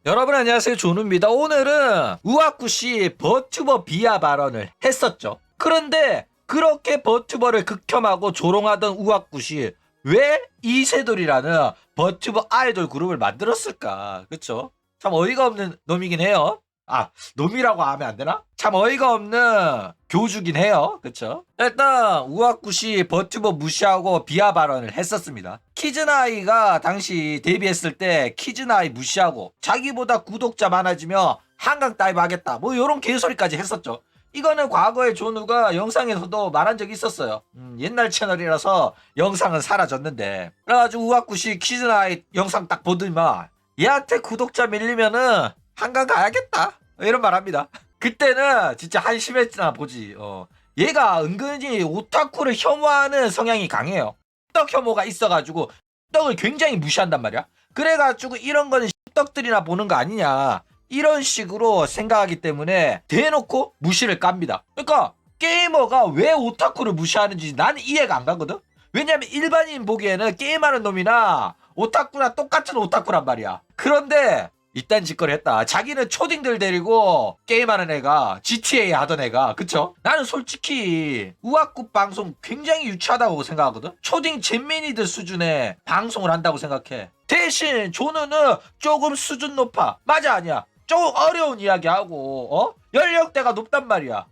여러분 안녕하세요, 조누입니다. 오늘은 우아쿠씨 버튜버 비하 발언을 했었죠. 그런데 그렇게 버튜버를 극혐하고 조롱하던 우아쿠씨 왜 이세돌이라는 버튜버 아이돌 그룹을 만들었을까? 그쵸? 참 어이가 없는 놈이긴 해요. 놈이라고 하면 안 되나? 참 어이가 없는 교주긴 해요. 그쵸? 일단 우아쿠씨 버튜버 무시하고 비하 발언을 했었습니다. 키즈나이가 당시 데뷔했을 때 키즈나이 무시하고 자기보다 구독자 많아지면 한강 다이브 하겠다, 뭐 요런 개소리까지 했었죠. 이거는 과거에 조누가 영상에서도 말한 적이 있었어요. 옛날 채널이라서 영상은 사라졌는데, 그래가지고 우아쿠씨 키즈나이 영상 딱 보더니만 얘한테 구독자 밀리면은 한강 가야겠다, 이런 말 합니다. 그때는 진짜 한심했나 보지. 얘가 은근히 오타쿠를 혐오하는 성향이 강해요. 떡 혐오가 있어가지고 떡을 굉장히 무시한단 말이야. 그래가지고 이런 거는 떡들이나 보는 거 아니냐, 이런 식으로 생각하기 때문에 대놓고 무시를 깝니다. 그러니까 게이머가 왜 오타쿠를 무시하는지 나는 이해가 안 가거든. 왜냐면 일반인 보기에는 게임하는 놈이나 오타쿠나 똑같은 오타쿠란 말이야. 그런데 이딴 짓거리 했다. 자기는 초딩들 데리고 게임하는 애가, GTA 하던 애가, 그쵸? 나는 솔직히 우아쿠 방송 굉장히 유치하다고 생각하거든. 초딩 잼민이들 수준의 방송을 한다고 생각해. 대신 조누는 조금 수준 높아. 맞아, 아니야? 조금 어려운 이야기하고 연령대가 높단 말이야.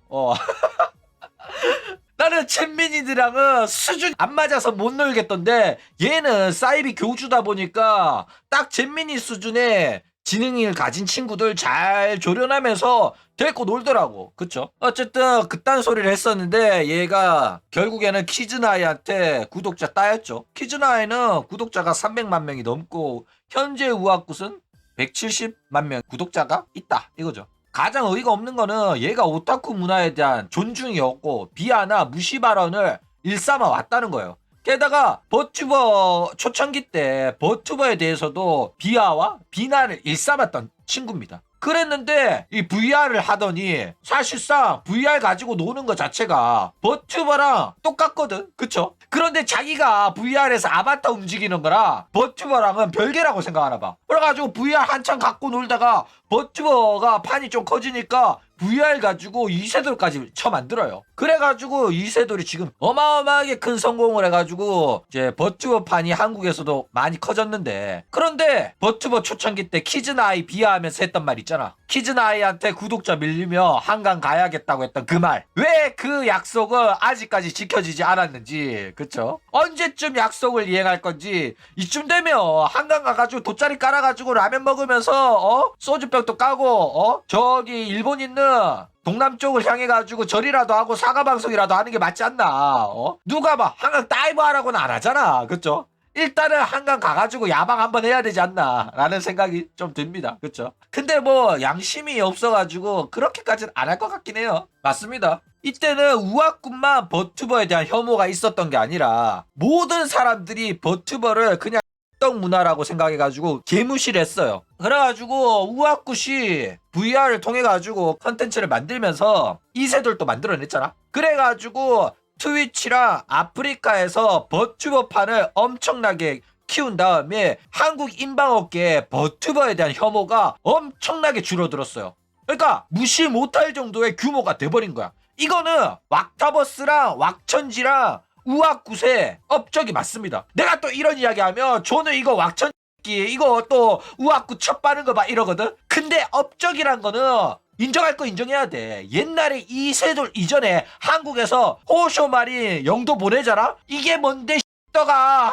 나는 잼민이들랑은 수준 안 맞아서 못 놀겠던데, 얘는 사이비 교주다 보니까 딱 잼민이 수준의 지능을 가진 친구들 잘 조련하면서 데리고 놀더라고. 그쵸? 어쨌든 그딴 소리를 했었는데 얘가 결국에는 키즈나이한테 구독자 따였죠. 키즈나이는 구독자가 300만 명이 넘고 현재 우아굿은 170만 명 구독자가 있다, 이거죠. 가장 어이가 없는 거는 얘가 오타쿠 문화에 대한 존중이 없고 비하나 무시 발언을 일삼아 왔다는 거예요. 게다가 버튜버 초창기 때 버튜버에 대해서도 비하와 비난을 일삼았던 친구입니다. 그랬는데 이 VR을 하더니 사실상 VR 가지고 노는 것 자체가 버튜버랑 똑같거든. 그쵸? 그런데 자기가 VR에서 아바타 움직이는 거랑 버튜버랑은 별개라고 생각하나 봐. 그래가지고 VR 한참 갖고 놀다가 버튜버가 판이 좀 커지니까 VR 가지고 이세돌까지 쳐만들어요. 그래가지고 이세돌이 지금 어마어마하게 큰 성공을 해가지고 이제 버튜버 판이 한국에서도 많이 커졌는데, 그런데 버튜버 초창기 때 키즈나이 비하하면서 했던 말 있잖아. 키즈나이한테 구독자 밀리며 한강 가야겠다고 했던 그 말. 왜 그 약속을 아직까지 지켜지지 않았는지. 그쵸? 언제쯤 약속을 이행할 건지. 이쯤 되면 한강 가가지고 돗자리 깔아가지고 라면 먹으면서 소주병도 까고 저기 일본 있는 동남쪽을 향해가지고 절이라도 하고 사과방송이라도 하는 게 맞지 않나. 누가 막 한강 다이브 하라고는 안 하잖아. 그쵸? 일단은 한강 가가지고 야방 한번 해야 되지 않나 라는 생각이 좀 듭니다. 그쵸? 근데 뭐 양심이 없어가지고 그렇게까지는 안 할 것 같긴 해요. 맞습니다. 이때는 우아꾼만 버튜버에 대한 혐오가 있었던 게 아니라 모든 사람들이 버튜버를 그냥 떡 문화라고 생각해가지고 개무시를 했어요. 그래가지고 우아쿠시 VR을 통해가지고 컨텐츠를 만들면서 이세돌도 만들어냈잖아. 그래가지고 트위치랑 아프리카에서 버튜버판을 엄청나게 키운 다음에 한국 인방업계에 버튜버에 대한 혐오가 엄청나게 줄어들었어요. 그러니까 무시 못할 정도의 규모가 돼버린 거야. 이거는 왁타버스랑 왁천지랑 우아굿의 업적이 맞습니다. 내가 또 이런 이야기하면 저는 이거 왁천지 이거 또 우아굿 첫 빠는 거 봐 이러거든. 근데 업적이란 거는 인정할 거 인정해야 돼. 옛날에 이세돌 이전에 한국에서 호쇼마리 영도 보내잖아. 이게 뭔데 떠가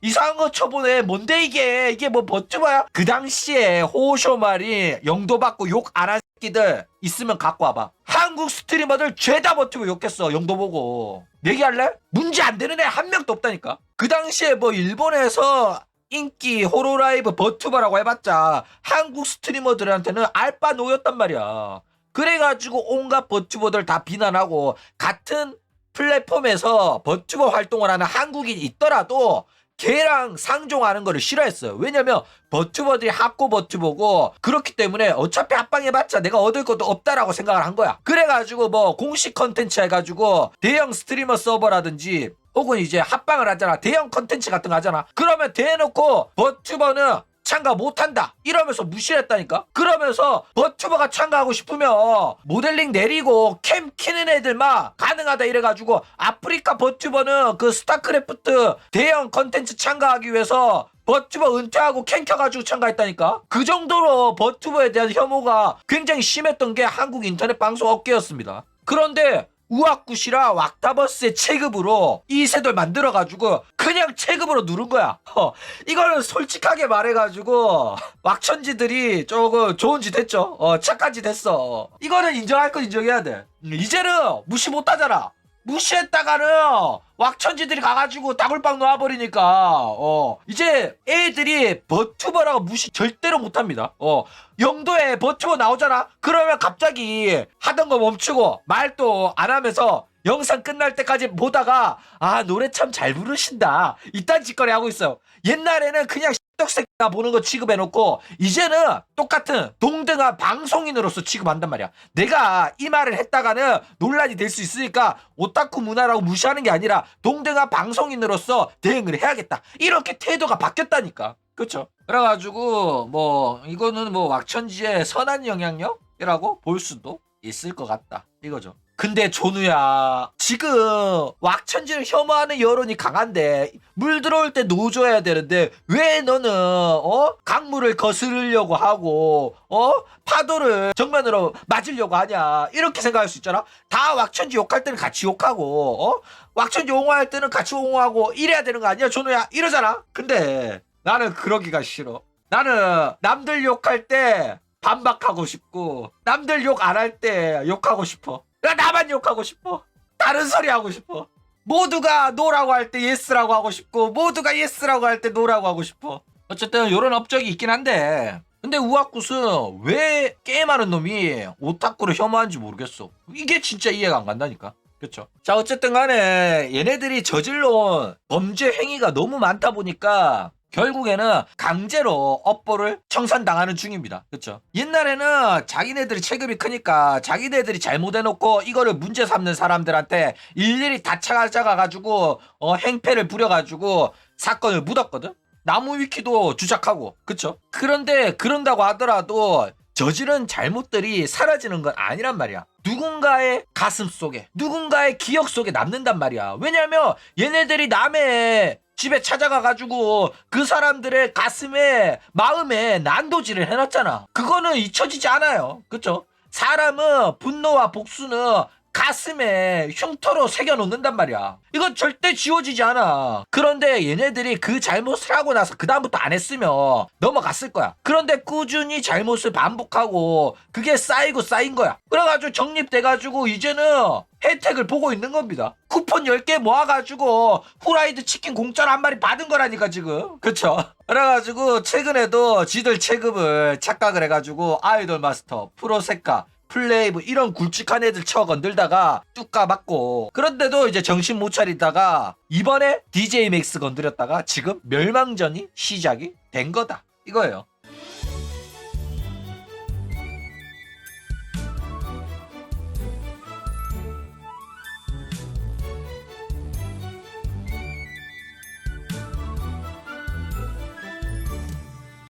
이상한 거 쳐보네. 뭔데 이게 뭐 버튜버야? 그 당시에 호쇼마리 영도 받고 욕 안 한 새끼들 있으면 갖고 와봐. 한국 스트리머들 죄다 버튜버 욕했어. 영도 보고. 내기할래? 문제 안 되는 애 한 명도 없다니까. 그 당시에 뭐 일본에서 인기 호로라이브 버튜버라고 해봤자 한국 스트리머들한테는 알바 노였단 말이야. 그래가지고 온갖 버튜버들 다 비난하고, 같은 플랫폼에서 버튜버 활동을 하는 한국인이 있더라도 걔랑 상종하는 거를 싫어했어요. 왜냐면 버튜버들이 학고 버튜버고, 그렇기 때문에 어차피 합방해봤자 내가 얻을 것도 없다라고 생각을 한 거야. 그래가지고 뭐 공식 컨텐츠 해가지고 대형 스트리머 서버라든지 혹은 이제 합방을 하잖아. 대형 컨텐츠 같은 거 하잖아. 그러면 대놓고 버튜버는 참가 못한다 이러면서 무시했다니까. 그러면서 버튜버가 참가하고 싶으면 모델링 내리고 캠 키는 애들만 가능하다 이래가지고 아프리카 버튜버는 그 스타크래프트 대형 컨텐츠 참가하기 위해서 버튜버 은퇴하고 캠 켜가지고 참가했다니까. 그 정도로 버튜버에 대한 혐오가 굉장히 심했던 게 한국 인터넷 방송 업계였습니다. 그런데 우악굿이랑 왁타버스의 체급으로 이 세돌 만들어가지고 그냥 체급으로 누른 거야. 이거는 솔직하게 말해가지고 왁천지들이 조금 좋은 짓 했죠. 착한 짓 했어. 이거는 인정할 건 인정해야 돼. 이제는 무시 못하잖아. 무시했다가는 왁천지들이 가가지고 다굴빵 놓아버리니까 이제 애들이 버튜버라고 무시 절대로 못합니다. 영도에 버튜버 나오잖아. 그러면 갑자기 하던 거 멈추고 말도 안 하면서 영상 끝날 때까지 보다가 아 노래 참 잘 부르신다 이딴 짓거리 하고 있어요. 옛날에는 그냥 떡새끼나 보는 거 취급해놓고 이제는 똑같은 동등한 방송인으로서 취급한단 말이야. 내가 이 말을 했다가는 논란이 될 수 있으니까 오타쿠 문화라고 무시하는 게 아니라 동등한 방송인으로서 대응을 해야겠다 이렇게 태도가 바뀌었다니까. 그렇죠? 그래가지고 뭐 이거는 뭐 왁천지의 선한 영향력이라고 볼 수도 있을 것 같다 이거죠. 근데 존우야 지금 왁천지를 혐오하는 여론이 강한데 물 들어올 때 노줘야 되는데 왜 너는 강물을 거스르려고 하고 파도를 정면으로 맞으려고 하냐 이렇게 생각할 수 있잖아. 다 왁천지 욕할 때는 같이 욕하고 왁천지 옹호할 때는 같이 옹호하고 이래야 되는 거 아니야 존우야 이러잖아. 근데 나는 그러기가 싫어. 나는 남들 욕할 때 반박하고 싶고 남들 욕 안 할 때 욕하고 싶어. 나만 욕하고 싶어. 다른 소리 하고 싶어. 모두가 노라고 할 때 예스라고 하고 싶고 모두가 예스라고 할 때 노라고 하고 싶어. 어쨌든 이런 업적이 있긴 한데 근데 우악굿은 왜 게임하는 놈이 오타쿠를 혐오하는지 모르겠어. 이게 진짜 이해가 안 간다니까. 그렇죠. 자 어쨌든 간에 얘네들이 저질러온 범죄 행위가 너무 많다 보니까 결국에는 강제로 업보를 청산당하는 중입니다. 그렇죠? 옛날에는 자기네들이 체급이 크니까 자기네들이 잘못해놓고 이거를 문제 삼는 사람들한테 일일이 다 찾아가가지고 행패를 부려가지고 사건을 묻었거든. 나무 위키도 주작하고 그렇죠? 그런데 그런다고 하더라도 저지른 잘못들이 사라지는 건 아니란 말이야. 누군가의 가슴 속에 누군가의 기억 속에 남는단 말이야. 왜냐면 얘네들이 남의 집에 찾아가가지고 그 사람들의 가슴에 마음에 난도질을 해놨잖아. 그거는 잊혀지지 않아요. 그쵸? 사람은 분노와 복수는 가슴에 흉터로 새겨놓는단 말이야. 이건 절대 지워지지 않아. 그런데 얘네들이 그 잘못을 하고 나서 그 다음부터 안 했으면 넘어갔을 거야. 그런데 꾸준히 잘못을 반복하고 그게 쌓이고 쌓인 거야. 그래가지고 정립돼가지고 이제는 혜택을 보고 있는 겁니다. 쿠폰 10개 모아가지고 후라이드 치킨 공짜로 한 마리 받은 거라니까 지금. 그쵸? 그래가지고 최근에도 지들 체급을 착각을 해가지고 아이돌 마스터, 프로세카, 플레이브 이런 굵직한 애들 쳐 건들다가 뚝 까맞고 그런데도 이제 정신 못 차리다가 이번에 DJ 맥스 건드렸다가 지금 멸망전이 시작이 된 거다 이거예요.